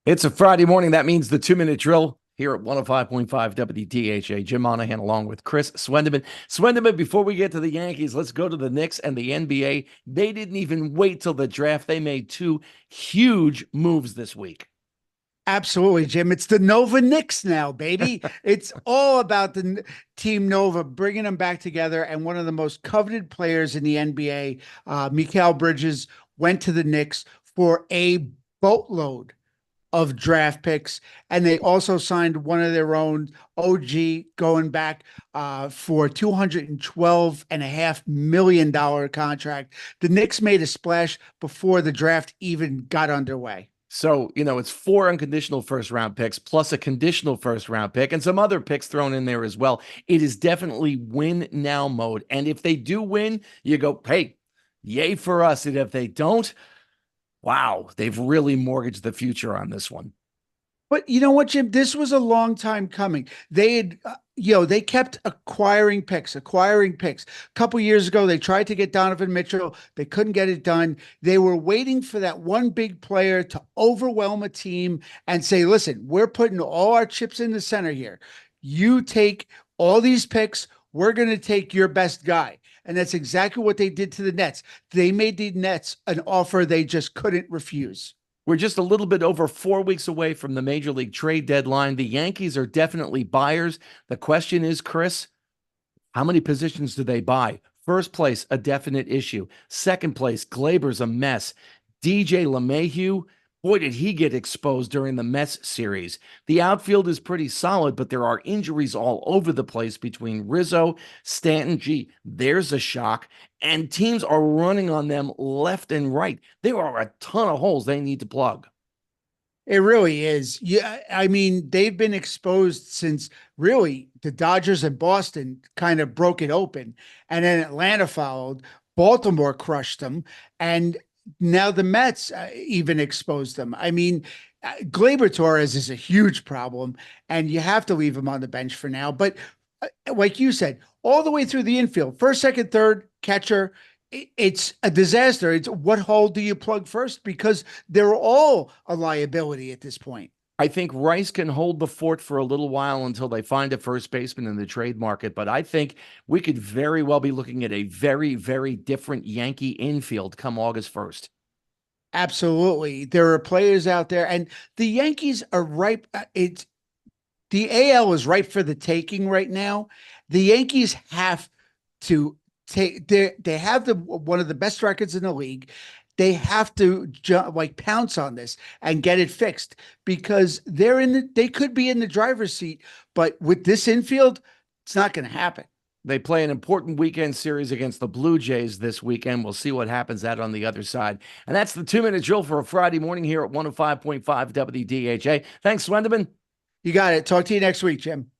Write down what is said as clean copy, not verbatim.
It's a Friday morning. That means the 2-minute drill here at 105.5 WDHA. Jim Monahan along with Chris Swendeman. Swendeman, before we get to the Yankees, let's go to the Knicks and the NBA. They didn't even wait till the draft. They made two huge moves this week. Absolutely, Jim. It's the Nova Knicks now, baby. It's all about the Team Nova, bringing them back together. And one of the most coveted players in the NBA, Mikal Bridges, went to the Knicks for a boatload of draft picks. And they also signed one of their own, OG, going back for $212.5 million contract. The Knicks made a splash before the draft even got underway. So, it's 4 unconditional first-round picks plus a conditional first-round pick and some other picks thrown in there as well. It is definitely win-now mode. And if they do win, you go, hey, yay for us. And if they don't, wow, they've really mortgaged the future on this one. But you know what, Jim? This was a long time coming. They had, they kept acquiring picks. A couple years ago, they tried to get Donovan Mitchell. They couldn't get it done. They were waiting for that one big player to overwhelm a team and say, listen, we're putting all our chips in the center here. You take all these picks. We're going to take your best guy. And that's exactly what they did to the Nets. They made the Nets an offer they just couldn't refuse. We're just a little bit over 4 weeks away from the Major League trade deadline. The Yankees are definitely buyers. The question is, Chris, how many positions do they buy? First place, a definite issue. Second place, Glaber's a mess. DJ LeMahieu, boy, did he get exposed during the Mets series. The outfield is pretty solid, but there are injuries all over the place between Rizzo, Stanton. Gee, there's a shock. And teams are running on them left and right. There are a ton of holes they need to plug. It really is. Yeah, I mean, they've been exposed since really the Dodgers and Boston kind of broke it open, and then Atlanta followed. Baltimore crushed them, and now the Mets even exposed them. I mean, Gleyber Torres is a huge problem, and you have to leave him on the bench for now. But like you said, all the way through the infield, first, second, third, catcher, it's a disaster. It's what hole do you plug first? Because they're all a liability at this point. I think Rice can hold the fort for a little while until they find a first baseman in the trade market. But I think we could very well be looking at a very, very different Yankee infield come August 1st. Absolutely. There are players out there, and the Yankees are ripe. The AL is ripe for the taking right now. The Yankees have to take, they have one of the best records in the league. They have to pounce on this and get it fixed because they could be in the driver's seat, but with this infield, it's not going to happen. They play an important weekend series against the Blue Jays this weekend. We'll see what happens out on the other side. And that's the 2-minute drill for a Friday morning here at 105.5 WDHA. Thanks, Swendeman. You got it. Talk to you next week, Jim.